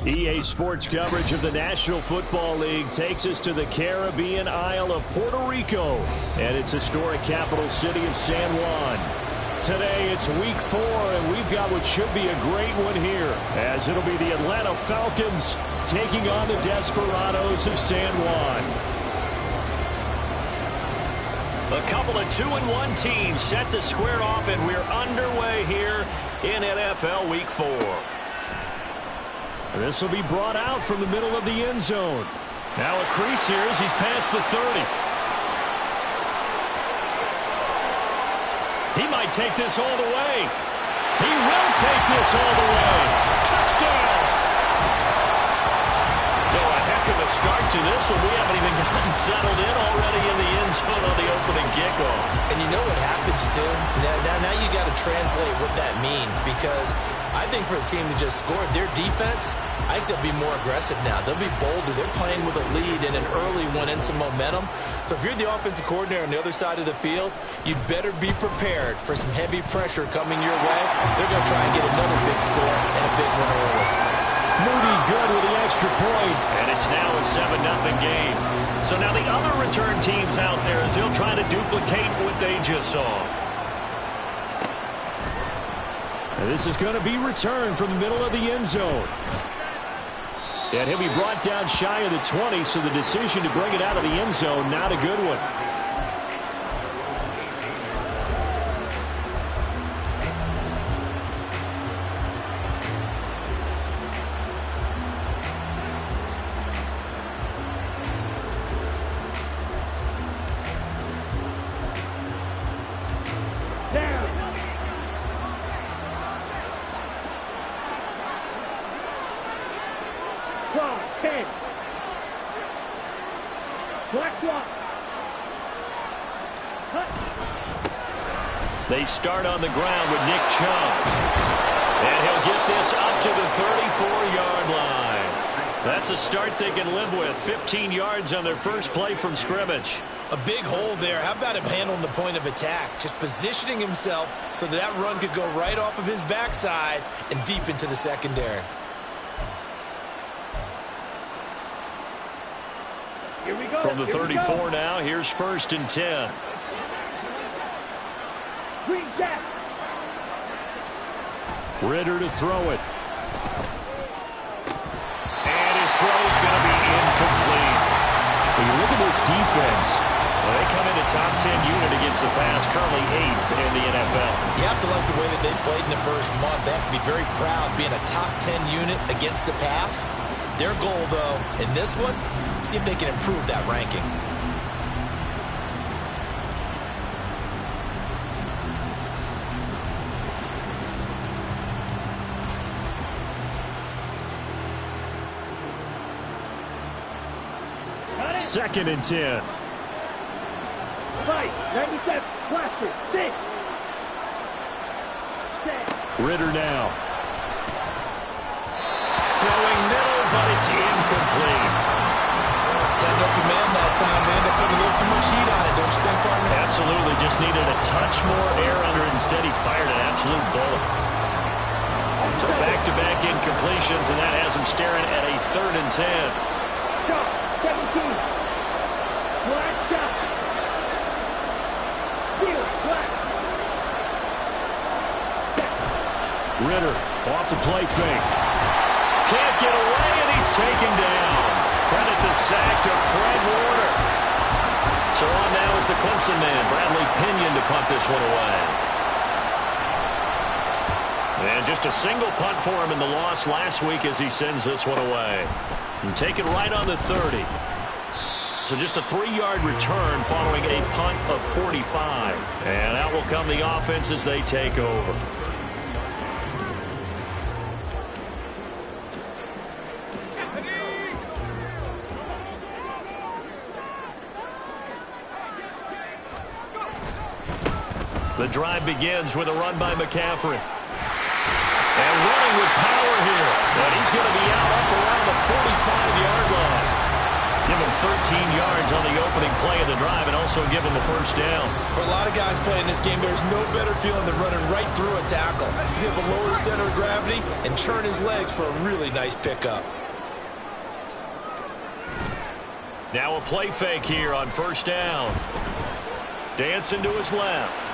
EA Sports coverage of the National Football League takes us to the Caribbean Isle of Puerto Rico and its historic capital city of San Juan. Today it's week 4 and we've got what should be a great one here, as it'll be the Atlanta Falcons taking on the Desperados of San Juan. A couple of 2-1 teams set to square off, and we're underway here in NFL Week 4. This will be brought out from the middle of the end zone. Now a crease here as he's past the 30. He might take this all the way. He will take this all the way. Touchdown! So a heck of a start to this one. We haven't even gotten settled in already in the end zone on the opening kickoff. And you know what happens, too? Now you got to translate what that means, because I think for a team to just score their defense, I think they'll be more aggressive now. They'll be bolder. They're playing with a lead and an early one and some momentum. So if you're the offensive coordinator on the other side of the field, you'd better be prepared for some heavy pressure coming your way. They're going to try and get another big score and a big one early. Moody good with the extra point, and it's now a 7-0 game. So now the other return teams out there as they'll try to duplicate what they just saw. And this is going to be returned from the middle of the end zone. And he'll be brought down shy of the 20, so the decision to bring it out of the end zone, not a good one. They start on the ground with Nick Chubb. And he'll get this up to the 34-yard line. That's a start they can live with. 15 yards on their first play from scrimmage. A big hole there. How about him handling the point of attack? Just positioning himself so that run could go right off of his backside and deep into the secondary. Here we go. From the 34 now, here's 1st and 10. Ritter to throw it. And his throw is going to be incomplete. When you look at this defense, well, they come in a top 10 unit against the pass, currently 8th in the NFL. You have to like the way that they've played in the first month. They have to be very proud being a top 10 unit against the pass. Their goal, though, in this one, see if they can improve that ranking. Second and 10. Right, 97, cluster, 6. Ritter now. Throwing middle, but it's incomplete. Had an open man that time. They ended up putting a little too much heat on it, don't you think, partner? Absolutely. Just needed a touch more air under it. Instead, he fired an absolute bullet. So back-to-back incompletions, and that has him staring at a 3rd and 10. Shot, 17. Black shot. Field, black. Ritter off the play fake. Can't get away, and he's taken down. Credit the sack to Fred Warner. So on now is the Clemson man, Bradley Pinion, to punt this one away. And just a single punt for him in the loss last week as he sends this one away. And take it right on the 30. So just a 3-yard return following a punt of 45. And out will come the offense as they take over. The drive begins with a run by McCaffrey. And running with power here. And he's going to be out up around the 45-yard line. Give him 13 yards on the opening play of the drive and also give him the first down. For a lot of guys playing this game, there's no better feeling than running right through a tackle. He's able to lower his center of gravity and churn his legs for a really nice pickup. Now a play fake here on first down. Dancing to his left.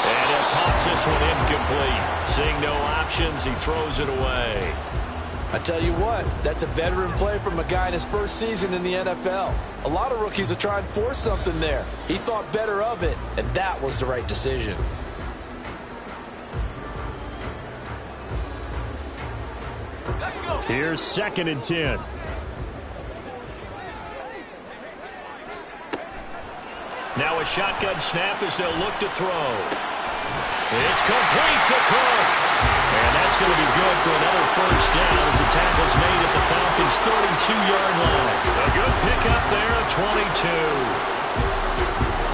And he'll toss this one incomplete. Seeing no options, he throws it away. I tell you what, that's a veteran play from a guy in his first season in the NFL. A lot of rookies will try and force something there. He thought better of it, and that was the right decision. Here's 2nd and 10. Now a shotgun snap as they'll look to throw. It's complete to Cook. And that's going to be good for another first down as the tackle's made at the Falcons' 32-yard line. A good pickup there at 22.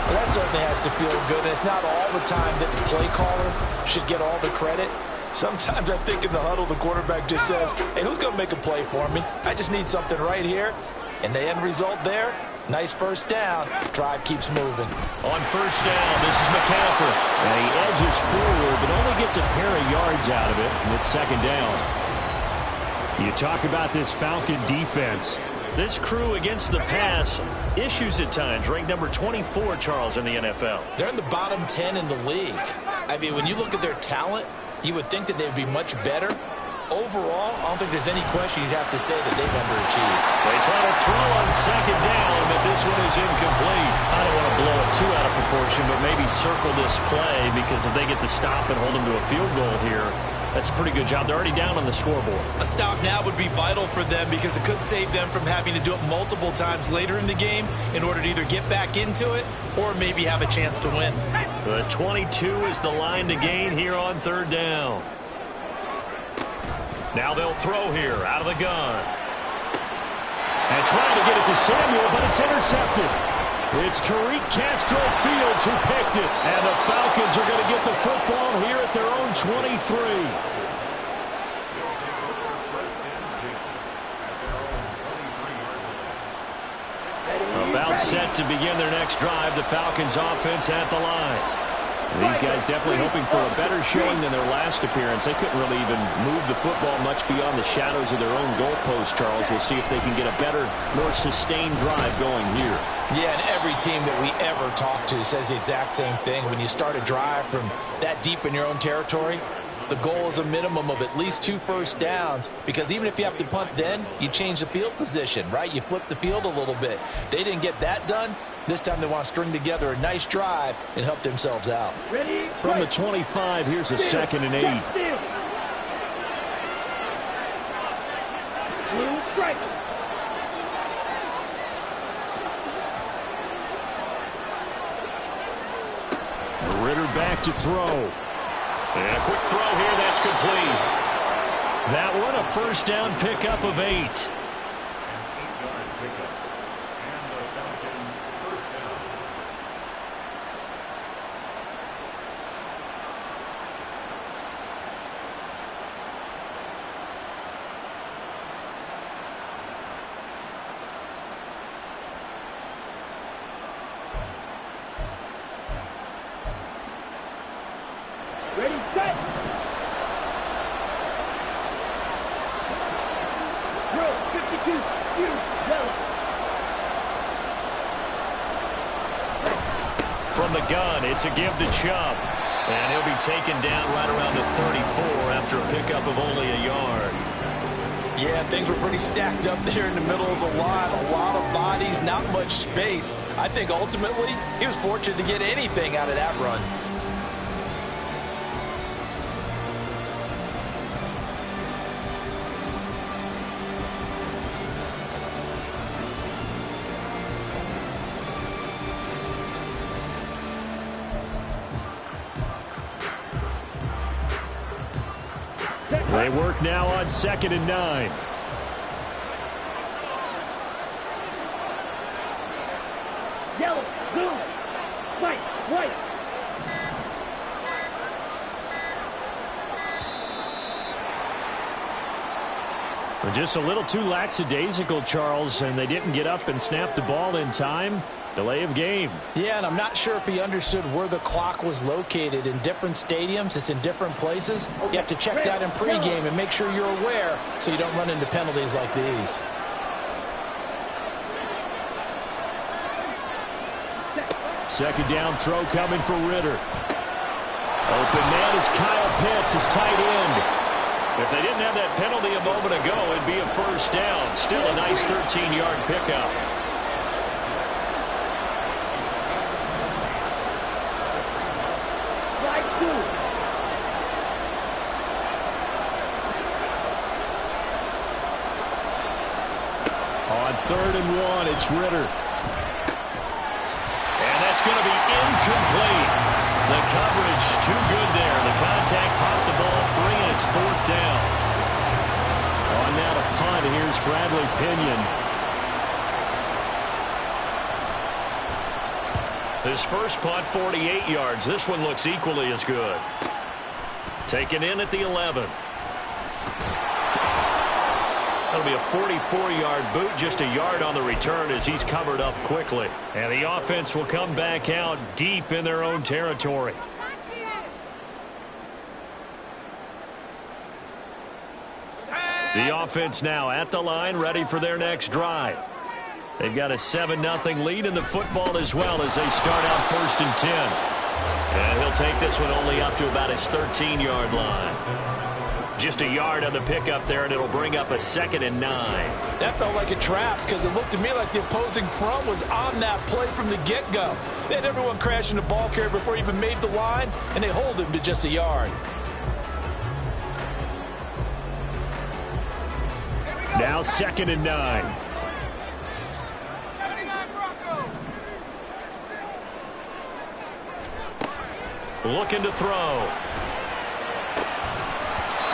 Well, that certainly has to feel good. And it's not all the time that the play caller should get all the credit. Sometimes I think in the huddle, the quarterback just says, hey, who's going to make a play for me? I just need something right here. And the end result there, nice first down. Drive keeps moving. On first down, this is McCaffrey. And he edges forward, but only gets a pair of yards out of it, and it's 2nd down. You talk about this Falcon defense. This crew against the pass, issues at times, ranked number 24, Charles, in the NFL. They're in the bottom 10 in the league. I mean, when you look at their talent, you would think that they would be much better. Overall, I don't think there's any question you'd have to say that they've underachieved. They try to throw on 2nd down, but this one is incomplete. I don't want to blow it too out of proportion, but maybe circle this play because if they get the stop and hold them to a field goal here, that's a pretty good job. They're already down on the scoreboard. A stop now would be vital for them because it could save them from having to do it multiple times later in the game in order to either get back into it or maybe have a chance to win. The 22 is the line to gain here on 3rd down. Now they'll throw here out of the gun. And trying to get it to Samuel, but it's intercepted. It's Tariq Castro-Fields who picked it. And the Falcons are going to get the football here at their own 23. About set to begin their next drive. The Falcons offense at the line. These guys definitely hoping for a better showing than their last appearance. They couldn't really even move the football much beyond the shadows of their own goalpost, Charles. We'll see if they can get a better, more sustained drive going here. Yeah, and every team that we ever talk to says the exact same thing. When you start a drive from that deep in your own territory, the goal is a minimum of at least 2 first downs, because even if you have to punt then, you change the field position, right? You flip the field a little bit. They didn't get that done. This time they want to string together a nice drive and help themselves out. Ready? From the 25, here's a 2nd and 8. Blue strike. Ritter back to throw. And a quick throw here, that's complete. That one, a first down pickup of 8. Ready, set. Drill, 52, yellow. From the gun, it's a give to Chubb. And he'll be taken down right around the 34 after a pickup of only a yard. Yeah, things were pretty stacked up there in the middle of the line. A lot of bodies, not much space. I think ultimately he was fortunate to get anything out of that run. They work now on 2nd and 9. Yellow, blue, white, white. Just a little too lackadaisical, Charles, and they didn't get up and snap the ball in time. Delay of game. Yeah, and I'm not sure if he understood where the clock was located. In different stadiums, it's in different places. You have to check that in pregame and make sure you're aware so you don't run into penalties like these. Second down throw coming for Ritter. Open man is Kyle Pitts, his tight end. If they didn't have that penalty a moment ago, it'd be a first down. Still a nice 13-yard pickup. On 3rd and 1, it's Ritter. And that's going to be incomplete. The coverage too good there. The contact popped the ball free, and it's 4th down. On now to punt, here's Bradley Pinion. His first punt, 48 yards. This one looks equally as good. Taken in at the 11. That'll be a 44-yard boot, just a yard on the return as he's covered up quickly. And the offense will come back out deep in their own territory. The offense now at the line, ready for their next drive. They've got a 7-0 lead in the football as well as they start out 1st and 10. And he'll take this one only up to about his 13-yard line. Just a yard on the pickup there, and it'll bring up a 2nd and 9. That felt like a trap because it looked to me like the opposing front was on that play from the get-go. They had everyone crashing the ball carrier before he even made the line, and they hold him to just a yard. Now 2nd and 9. Looking to throw.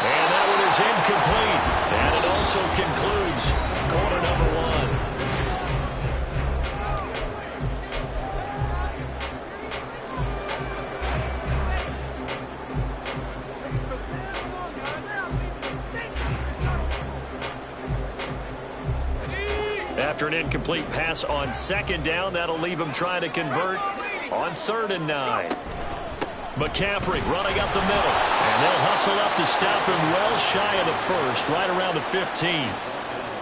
And that one is incomplete. And it also concludes quarter number 1. After an incomplete pass on 2nd down, that'll leave him trying to convert on 3rd and 9. McCaffrey running up the middle, and they'll hustle up to stop him well shy of the 1st, right around the 15.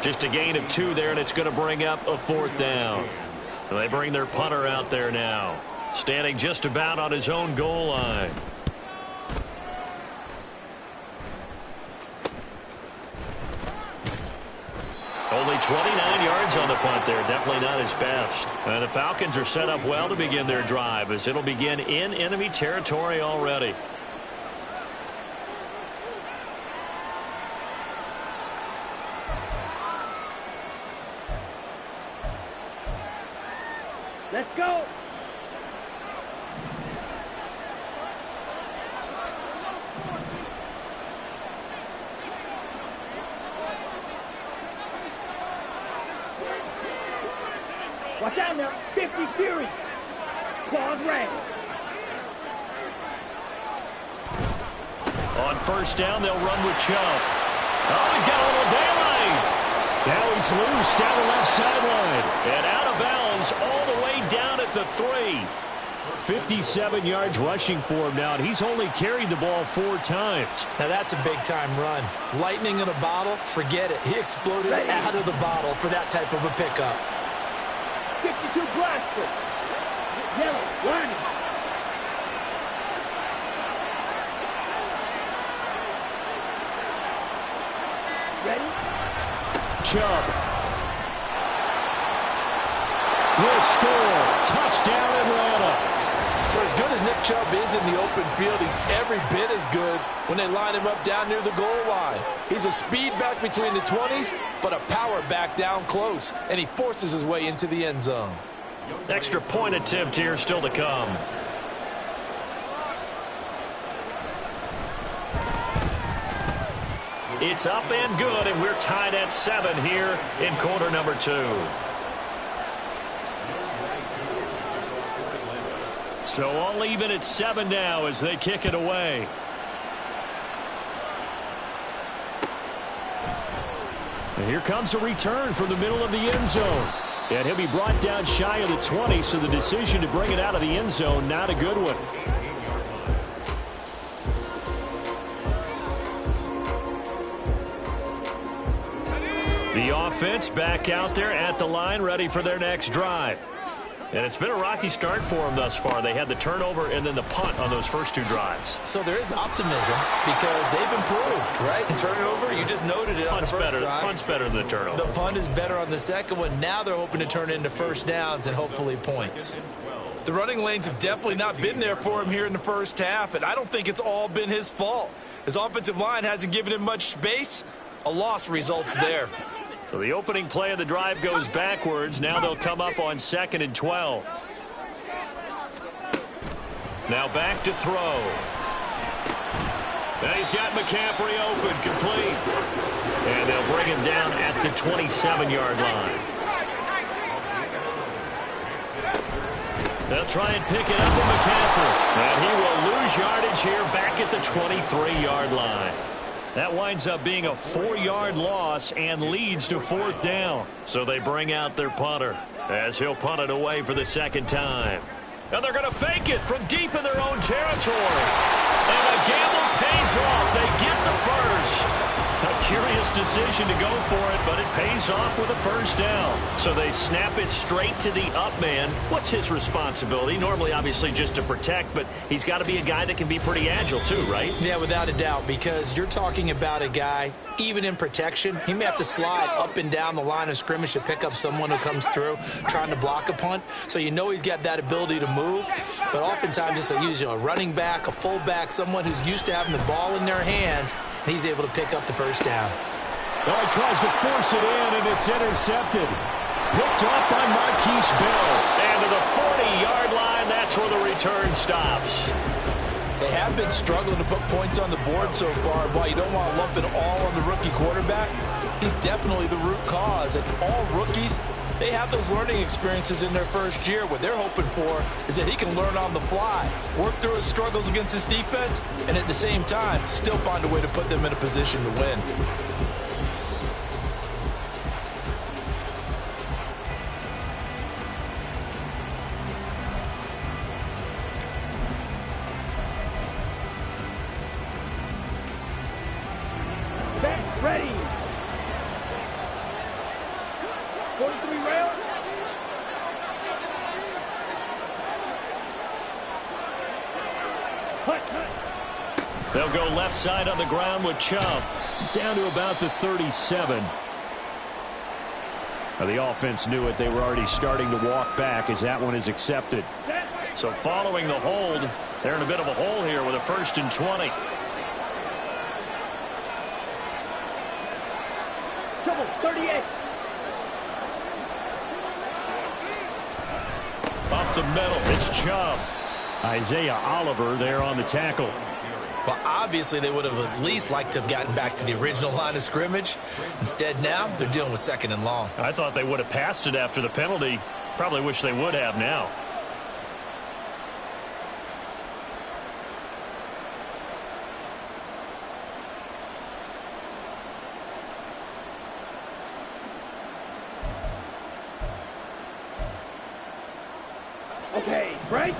Just a gain of 2 there, and it's going to bring up a 4th down. And they bring their punter out there now, standing just about on his own goal line. Only 29 yards on the punt there. Definitely not his best. And the Falcons are set up well to begin their drive as it'll begin in enemy territory already. Let's go. Watch out now. 50 Fury. Claws red. On 1st down, they'll run with Chubb. Oh, he's got a little daylight. Now he's loose down the left sideline. And out of bounds all the way down at the 3. 57 yards rushing for him now, and he's only carried the ball 4 times. Now that's a big-time run. Lightning in a bottle, forget it. He exploded out of the bottle for that type of a pickup. 52 blaster. Yellow, lining. Ready? Chubb will score. Touchdown Atlanta. For as good as Nick Chubb is in the open field, he's every bit as good when they line him up down near the goal line. He's a speed back between the 20s, but a power back down close, and he forces his way into the end zone. Extra point attempt here still to come. It's up and good, and we're tied at 7 here in quarter number 2. So all even at 7 now as they kick it away. And here comes a return from the middle of the end zone. And he'll be brought down shy of the 20, so the decision to bring it out of the end zone, not a good one. The offense back out there at the line, ready for their next drive. And it's been a rocky start for them thus far. They had the turnover and then the punt on those first two drives. So there is optimism because they've improved, right? Turnover, you just noted it on the first drive. Punt's better than the turnover. The punt is better on the second one. Now they're hoping to turn it into first downs and hopefully points. The running lanes have definitely not been there for him here in the first half, and I don't think it's all been his fault. His offensive line hasn't given him much space. A loss results there. So the opening play of the drive goes backwards. Now they'll come up on 2nd and 12. Now back to throw. Now he's got McCaffrey open, complete. And they'll bring him down at the 27-yard line. They'll try and pick it up with McCaffrey. And he will lose yardage here back at the 23-yard line. That winds up being a 4-yard loss and leads to 4th down. So they bring out their punter as he'll punt it away for the second time. And they're going to fake it from deep in their own territory. And the gamble pays off. They get the first. A curious decision to go for it, but it pays off with a first down. So they snap it straight to the up man. What's his responsibility? Normally, obviously, just to protect, but he's got to be a guy that can be pretty agile too, right? Yeah, without a doubt, because you're talking about a guy, even in protection, he may have to slide up and down the line of scrimmage to pick up someone who comes through trying to block a punt. So you know he's got that ability to move, but oftentimes it's usually a running back, a fullback, someone who's used to having the ball in their hands, and he's able to pick up the first down. Well, he tries to force it in, and it's intercepted. Picked off by Marquise Bell. And to the 40-yard line, that's where the return stops. They have been struggling to put points on the board so far. While you don't want to lump it all on the rookie quarterback, he's definitely the root cause. And all rookies, they have those learning experiences in their first year. What they're hoping for is that he can learn on the fly, work through his struggles against his defense, and at the same time, still find a way to put them in a position to win. Ready. 43 rounds. They'll go left side on the ground with Chubb. Down to about the 37. Now the offense knew it. They were already starting to walk back as that one is accepted. So following the hold, they're in a bit of a hole here with a 1st and 20. Trouble, 38. Up the middle, it's Chubb. Isaiah Oliver there on the tackle. Well, obviously, they would have at least liked to have gotten back to the original line of scrimmage. Instead, now, they're dealing with 2nd and long. I thought they would have passed it after the penalty. Probably wish they would have now. Okay, break.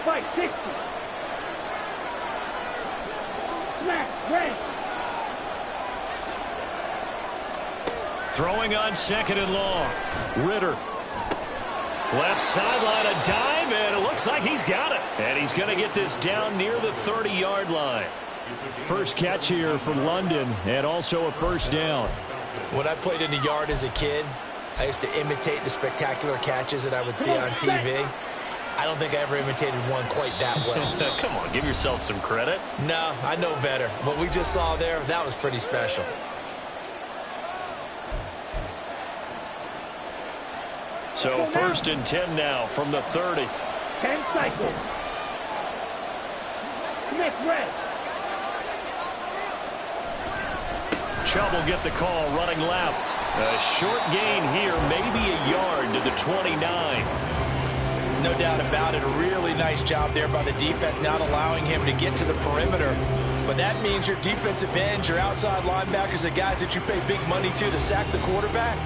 Fight 60. Smack, ready. Throwing on 2nd and long. Ritter. Left sideline, a dive, and it looks like he's got it. And he's going to get this down near the 30-yard line. First catch here for London, and also a first down. When I played in the yard as a kid, I used to imitate the spectacular catches that I would see on TV. I don't think I ever imitated one quite that well. Come on, give yourself some credit. No, I know better. What we just saw there, that was pretty special. So 1st and 10 now from the 30. 10 cycles. Smith red. Chubb will get the call running left. A short gain here, maybe a yard to the 29. No doubt about it. A really nice job there by the defense, not allowing him to get to the perimeter. But that means your defensive ends, your outside linebackers, the guys that you pay big money to sack the quarterback,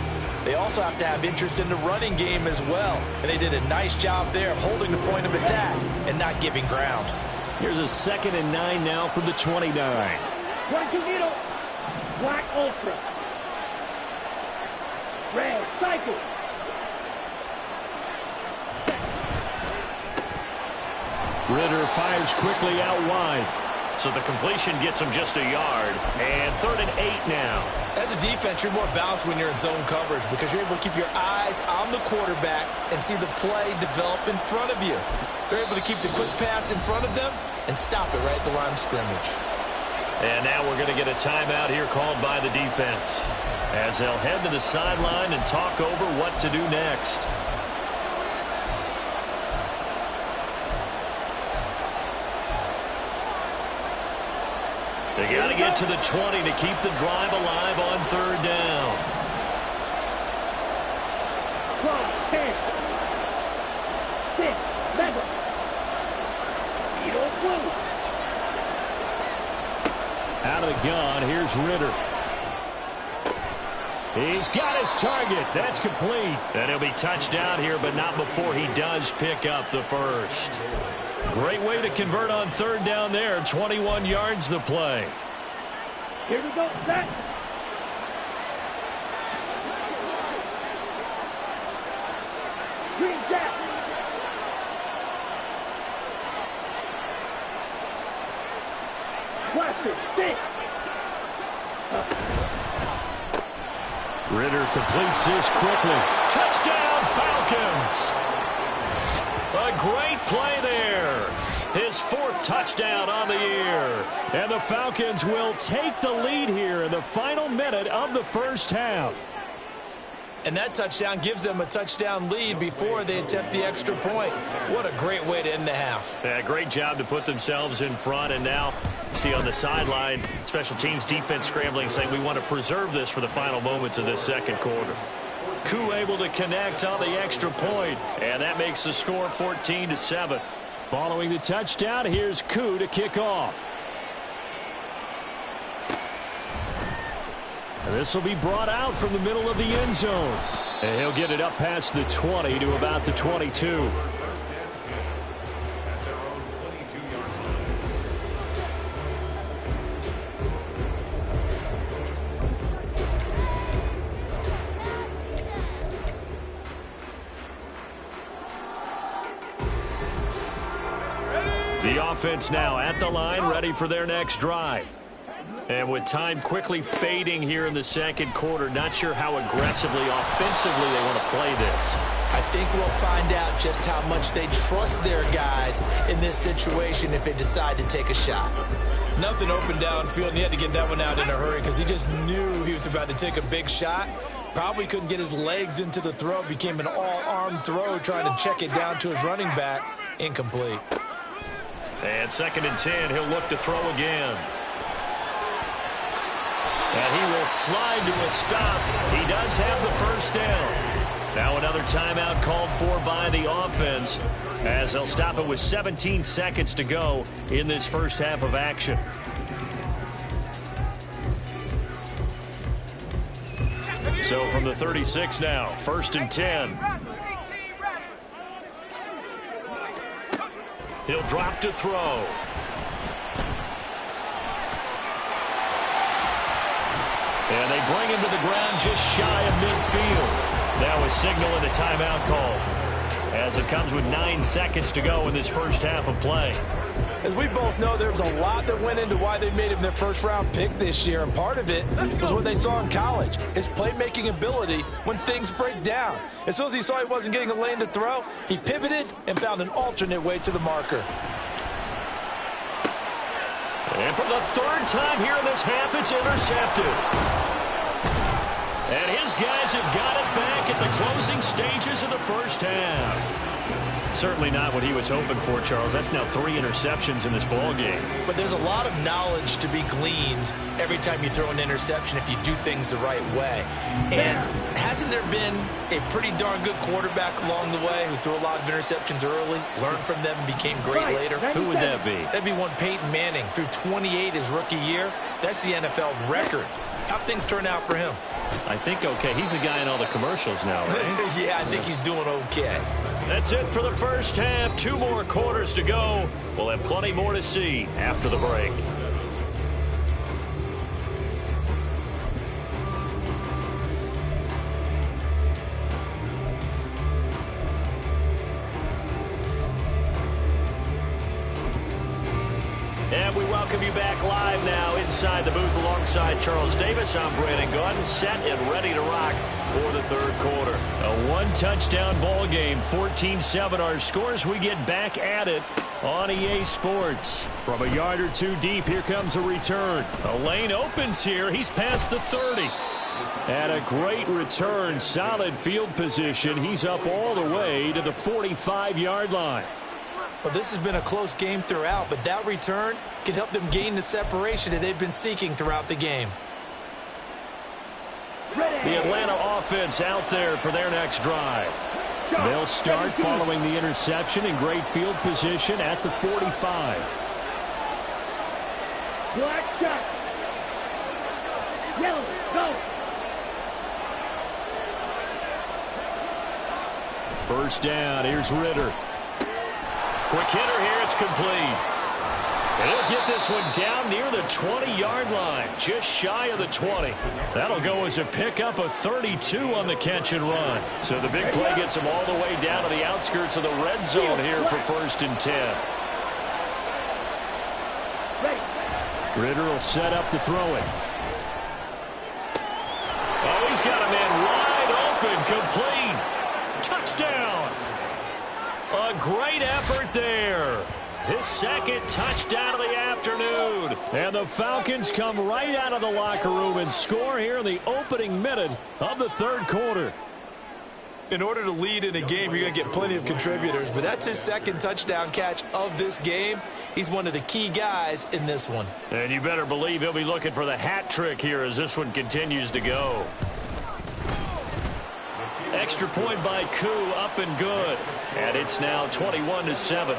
they also have to have interest in the running game as well. And they did a nice job there of holding the point of attack and not giving ground. Here's a 2nd and 9 now from the 29. 22 needle. Black ultra. Red cycle. Ritter fires quickly out wide. So the completion gets him just a yard. And 3rd and 8 now. As a defense, you're more balanced when you're in zone coverage because you're able to keep your eyes on the quarterback and see the play develop in front of you. They're able to keep the quick pass in front of them and stop it right at the line of scrimmage. And now we're going to get a timeout here called by the defense as they'll head to the sideline and talk over what to do next. They got to get to the 20 to keep the drive alive on 3rd down. 12, 10, 6, 11. Needle blue. Out of the gun, here's Ritter. He's got his target. That's complete. And he'll be touchdown here, but not before he does pick up the first. Great way to convert on 3rd down there. 21 yards the play. Here we go, set. Green jack. Classic, 6. Ritter completes this quickly. Touchdown, Falcons! A great play there. His 4th touchdown on the year. And the Falcons will take the lead here in the final minute of the first half. And that touchdown gives them a touchdown lead before they attempt the extra point. What a great way to end the half. Yeah, great job to put themselves in front. And now, see on the sideline, special teams defense scrambling, saying we want to preserve this for the final moments of this second quarter. Gotw able to connect on the extra point, and that makes the score 14-7. Following the touchdown, here's Gotw to kick off. And this will be brought out from the middle of the end zone. And he'll get it up past the 20 to about the 22. The offense now at the line, ready for their next drive. And with time quickly fading here in the second quarter, not sure how aggressively, offensively they want to play this. I think we'll find out just how much they trust their guys in this situation if they decide to take a shot. Nothing open downfield, and he had to get that one out in a hurry because he just knew he was about to take a big shot. Probably couldn't get his legs into the throw. Became an all-arm throw trying to check it down to his running back. Incomplete. And 2nd and 10, he'll look to throw again. And he will slide to a stop. He does have the first down. Now another timeout called for by the offense as they'll stop it with 17 seconds to go in this first half of action. So from the 36 now, 1st and 10. He'll drop to throw. And they bring him to the ground just shy of midfield. Now a signal and a timeout call as it comes with 9 seconds to go in this first half of play. As we both know, there's a lot that went into why they made him their first-round pick this year, and part of it was what they saw in college, his playmaking ability when things break down. As soon as he saw he wasn't getting a lane to throw, he pivoted and found an alternate way to the marker. And for the 3rd time here in this half, it's intercepted. And his guys have got it back at the closing stages of the first half. Certainly not what he was hoping for, Charles. That's now 3 interceptions in this ball game. But there's a lot of knowledge to be gleaned every time you throw an interception if you do things the right way. And has hasn't there been a pretty darn good quarterback along the way who threw a lot of interceptions early, learned from them, and became great later? Who would that be? That'd be one Peyton Manning, threw 28 his rookie year. That's the NFL record. How'd things turn out for him? I think okay. He's a guy in all the commercials now, right? Yeah, I think he's doing okay. That's it for the first half. 2 more quarters to go. We'll have plenty more to see after the break. And we welcome you back live now inside the booth alongside Charles Davis. I'm Brandon Gotw, set and ready to rock for the third quarter. A one-touchdown ball game, 14-7 our scores. We get back at it on EA Sports. From a yard or two deep, here comes a return. A lane opens here. He's past the 30. And a great return, solid field position. He's up all the way to the 45-yard line. Well, this has been a close game throughout, but that return can help them gain the separation that they've been seeking throughout the game. The Atlanta offense out there for their next drive. They'll start following the interception in great field position at the 45. Black shot. Yellow, go. First down, here's Ritter. Quick hitter here, it's complete. And he'll get this one down near the 20-yard line, just shy of the 20. That'll go as a pickup of 32 on the catch and run. So the big play gets him all the way down to the outskirts of the red zone here for 1st and 10. Ritter will set up to throw it. Oh, he's got a man wide open, complete. Touchdown. A great effort there. His second touchdown of the afternoon. And the Falcons come right out of the locker room and score here in the opening minute of the third quarter. In order to lead in a game, you're going to get plenty of contributors, but that's his second touchdown catch of this game. He's one of the key guys in this one. And you better believe he'll be looking for the hat trick here as this one continues to go. Extra point by Gotw, up and good. And it's now 21-7.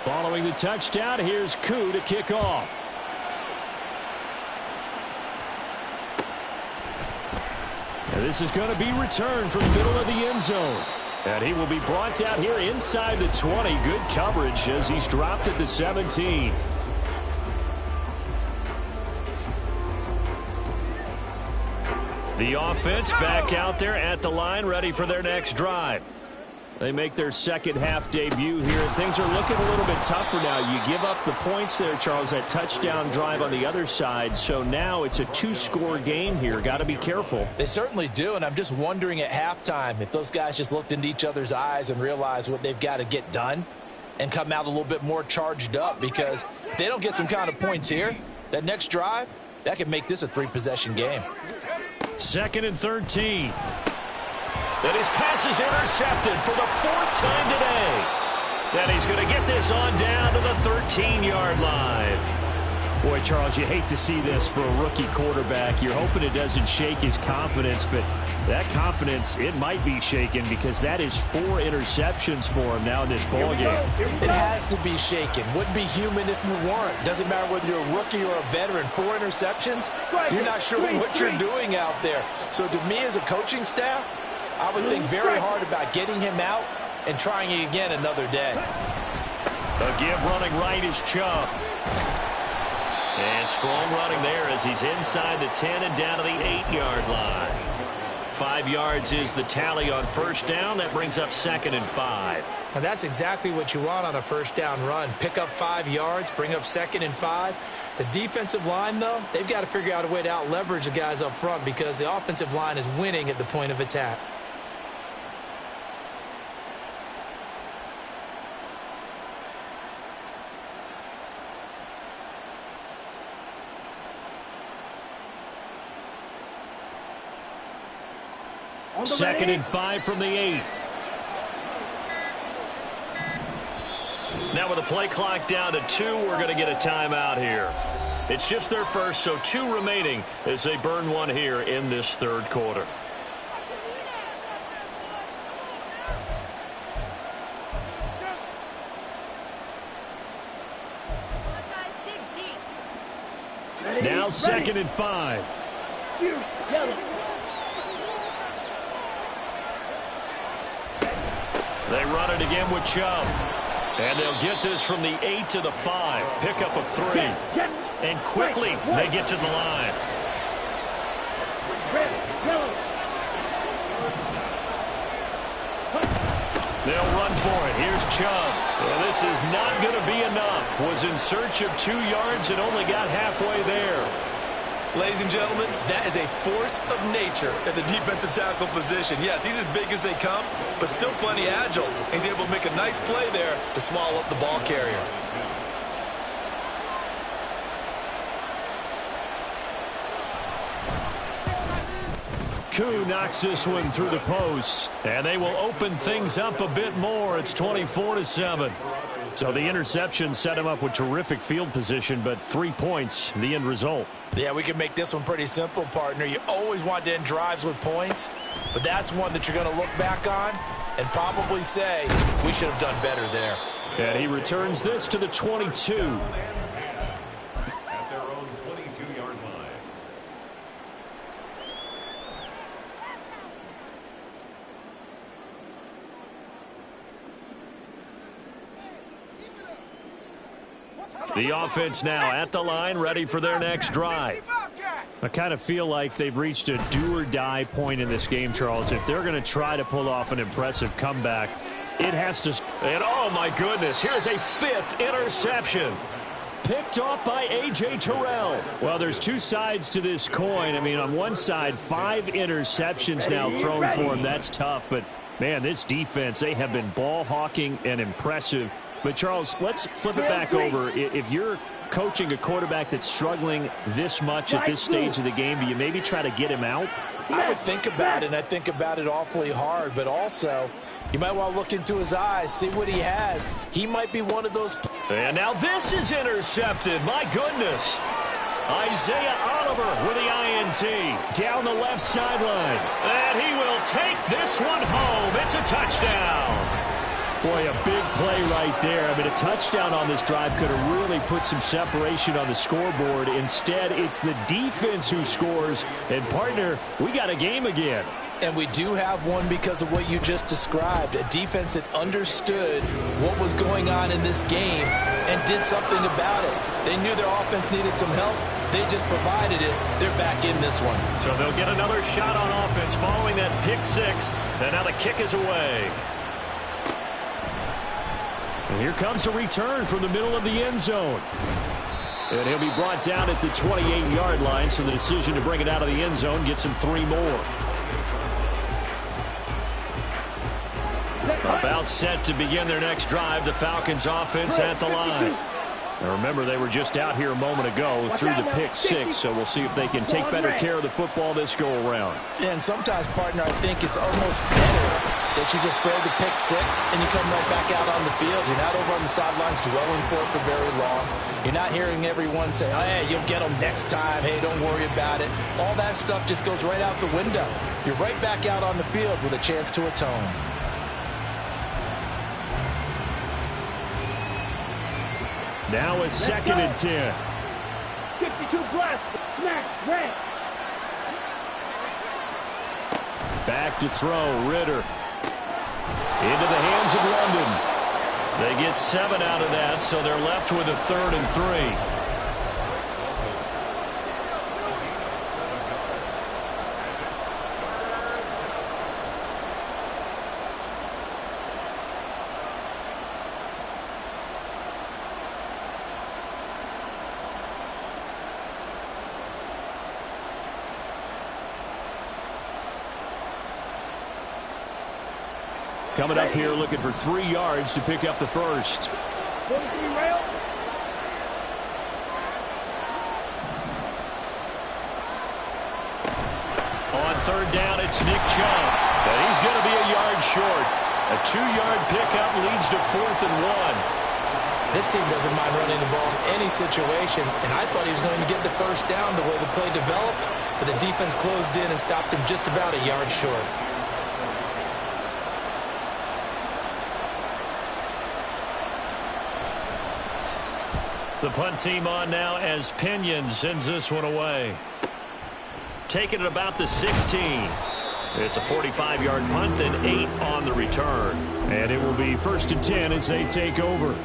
Following the touchdown, here's Gotw to kick off. And this is going to be returned from the middle of the end zone. And he will be brought down here inside the 20. Good coverage as he's dropped at the 17. The offense back out there at the line, ready for their next drive. They make their second half debut here. Things are looking a little bit tougher now. You give up the points there, Charles, that touchdown drive on the other side. So now it's a 2-score game here. Got to be careful. They certainly do, and I'm just wondering at halftime if those guys just looked into each other's eyes and realized what they've got to get done and come out a little bit more charged up, because if they don't get some kind of points here, that next drive, that could make this a 3-possession game. 2nd and 13. And his pass is intercepted for the 4th time today. And he's going to get this on down to the 13-yard line. Boy, Charles, you hate to see this for a rookie quarterback. You're hoping it doesn't shake his confidence, but that confidence, it might be shaken because that is 4 interceptions for him now in this ballgame. It has to be shaken. Wouldn't be human if you weren't. Doesn't matter whether you're a rookie or a veteran. 4 interceptions, you're not sure what you're doing out there. So to me as a coaching staff, I would think very hard about getting him out and trying it again another day. A give running right is Chubb. And strong running there as he's inside the 10 and down to the 8-yard line. 5 yards is the tally on first down. That brings up 2nd and 5. And that's exactly what you want on a first down run. Pick up 5 yards, bring up 2nd and 5. The defensive line, though, they've got to figure out a way to out-leverage the guys up front because the offensive line is winning at the point of attack. Second and 5 from the 8. Now with the play clock down to 2, we're going to get a timeout here. It's just their first, so 2 remaining as they burn one here in this third quarter. Now 2nd and 5. They run it again with Chubb. And they'll get this from the 8 to the 5. Pick up of 3. And quickly they get to the line. They'll run for it. Here's Chubb. Well, this is not going to be enough. Was in search of 2 yards and only got halfway there. Ladies and gentlemen, that is a force of nature at the defensive tackle position. Yes, he's as big as they come, but still plenty agile. He's able to make a nice play there to small up the ball carrier. Gotw knocks this one through the post, and they will open things up a bit more. It's 24-7. So the interception set him up with terrific field position, but 3 points, the end result. Yeah, we can make this one pretty simple, partner. You always want to end drives with points, but that's one that you're going to look back on and probably say, we should have done better there. And he returns this to the 22. At their own 22-yard line. The offense now at the line, ready for their next drive. I kind of feel like they've reached a do-or-die point in this game, Charles. If they're going to try to pull off an impressive comeback, it has to. And oh my goodness, here's a 5th interception. Picked off by A.J. Terrell. Well, there's 2 sides to this coin. I mean, on one side, 5 interceptions now thrown for him. That's tough. But, man, this defense, they have been ball hawking and impressive. But, Charles, let's flip it back over. If you're coaching a quarterback that's struggling this much at this stage of the game, do you maybe try to get him out? I would think about it, and I think about it awfully hard. But also, you might want to look into his eyes, see what he has. He might be one of those. And now this is intercepted. My goodness. Isaiah Oliver with the INT down the left sideline. And he will take this one home. It's a touchdown. Boy, a big play right there. I mean, a touchdown on this drive could have really put some separation on the scoreboard. Instead, it's the defense who scores. And, partner, we got a game again. And we do have one because of what you just described. A defense that understood what was going on in this game and did something about it. They knew their offense needed some help. They just provided it. They're back in this one. So they'll get another shot on offense following that pick 6. And now the kick is away. And here comes a return from the middle of the end zone. And he'll be brought down at the 28-yard line, so the decision to bring it out of the end zone gets him 3 more. About set to begin their next drive, the Falcons offense at the line. Now remember, they were just out here a moment ago through the pick 6, so we'll see if they can take better care of the football this go-around. And sometimes, partner, I think it's almost better that you just throw the pick 6 and you come right back out on the field. You're not over on the sidelines dwelling for it for very long. You're not hearing everyone say, oh, hey, you'll get them next time. Hey, don't worry about it. All that stuff just goes right out the window. You're right back out on the field with a chance to atone. Now a 2nd and 10. 52 blast. Snap. Red. Back to throw. Ritter. Into the hands of London. They get 7 out of that, so they're left with a 3rd and 3. Coming up here looking for 3 yards to pick up the first. 43 rail. On 3rd down, it's Nick Chubb. And he's going to be a yard short. A 2-yard pickup leads to 4th and 1. This team doesn't mind running the ball in any situation, and I thought he was going to get the first down the way the play developed, but the defense closed in and stopped him just about a yard short. The punt team on now as Pinion sends this one away. Taking it about the 16. It's a 45-yard punt, then 8 on the return. And it will be 1st and 10 as they take over.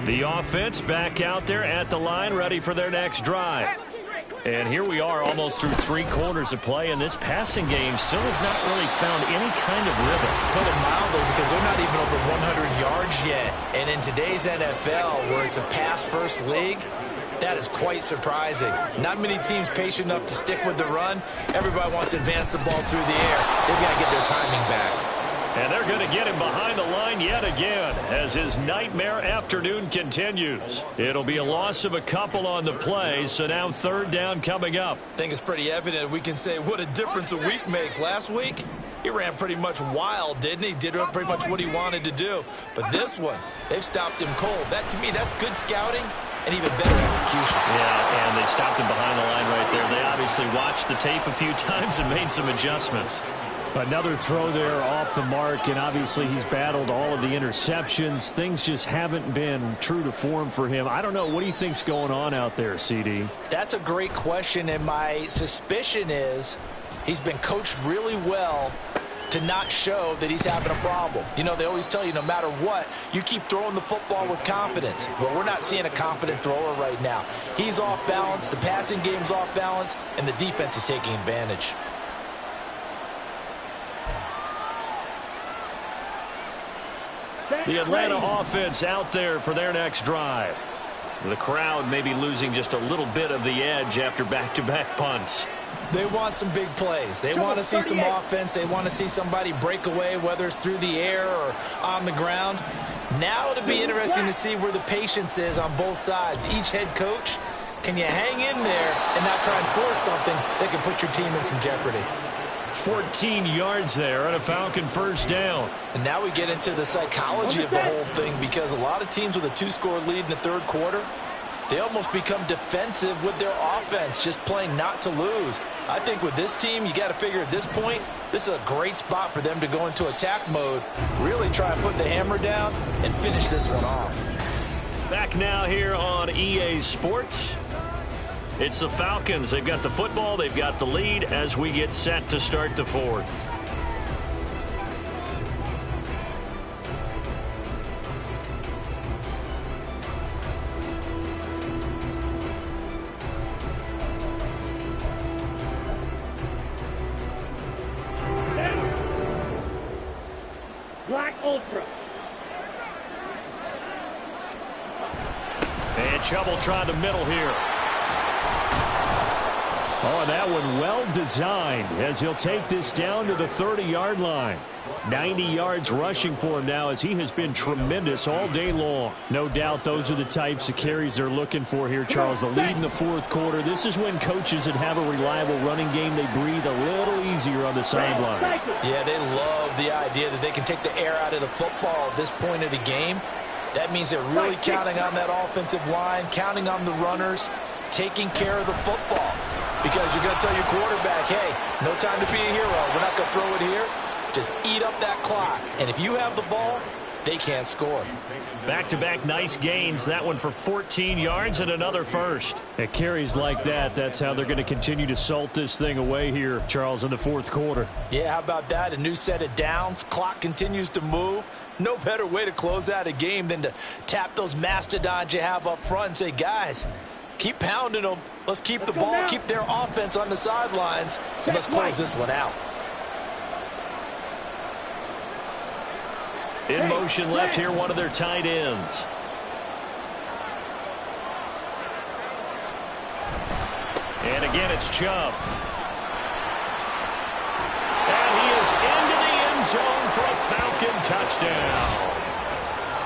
The offense back out there at the line, ready for their next drive. And here we are almost through 3 quarters of play, and this passing game still has not really found any kind of rhythm. Put it mildly, because they're not even over 100 yards yet. And in today's NFL, where it's a pass-first league, that is quite surprising. Not many teams patient enough to stick with the run. Everybody wants to advance the ball through the air. They've got to get their timing back. And they're going to get him behind the line yet again as his nightmare afternoon continues. It'll be a loss of a couple on the play, so now 3rd down coming up. I think it's pretty evident we can say what a difference a week makes. Last week, he ran pretty much wild, didn't he? Did pretty much what he wanted to do. But this one, they've stopped him cold. That, to me, that's good scouting and even better execution. Yeah, and they stopped him behind the line right there. They obviously watched the tape a few times and made some adjustments. Another throw there off the mark, and obviously he's battled all of the interceptions. Things just haven't been true to form for him. I don't know. What do you think's going on out there, CD? That's a great question, and my suspicion is he's been coached really well to not show that he's having a problem. You know, they always tell you no matter what, you keep throwing the football with confidence. Well, we're not seeing a confident thrower right now. He's off balance, the passing game's off balance, and the defense is taking advantage. The Atlanta offense out there for their next drive. The crowd may be losing just a little bit of the edge after back-to-back punts. They want some big plays. They want to see some offense. They want to see somebody break away, whether it's through the air or on the ground. Now it'll be interesting to see where the patience is on both sides. Each head coach, can you hang in there and not try and force something that can put your team in some jeopardy? 14 yards there and a Falcon 1st down. And now we get into the psychology of the whole thing, because a lot of teams with a 2-score lead in the 3rd quarter, they almost become defensive with their offense, just playing not to lose. I think with this team, you got to figure at this point, this is a great spot for them to go into attack mode, really try and put the hammer down and finish this one off. Back now here on EA Sports. It's the Falcons. They've got the football. They've got the lead as we get set to start the 4th. Black Ultra. And Chubb will try the middle here. Oh, that one well designed as he'll take this down to the 30-yard line. 90 yards rushing for him now as he has been tremendous all day long. No doubt those are the types of carries they're looking for here, Charles. The lead in the 4th quarter. This is when coaches that have a reliable running game, they breathe a little easier on the sideline. Yeah, they love the idea that they can take the air out of the football at this point of the game. That means they're really counting on that offensive line, counting on the runners, taking care of the football. Because you're going to tell your quarterback, hey, no time to be a hero. We're not going to throw it here. Just eat up that clock. And if you have the ball, they can't score. Back-to-back nice gains. That one for 14 yards and another first. At carries like that, that's how they're going to continue to salt this thing away here, Charles, in the 4th quarter. Yeah, how about that? A new set of downs. Clock continues to move. No better way to close out a game than to tap those mastodons you have up front and say, guys, keep pounding them. Let's keep the ball, keep their offense on the sidelines, and let's close this one out. In motion left here, one of their tight ends. And again, it's Chubb. And he is into the end zone for a Falcon touchdown.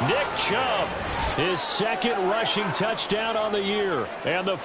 Nick Chubb, his 2nd rushing touchdown on the year. And the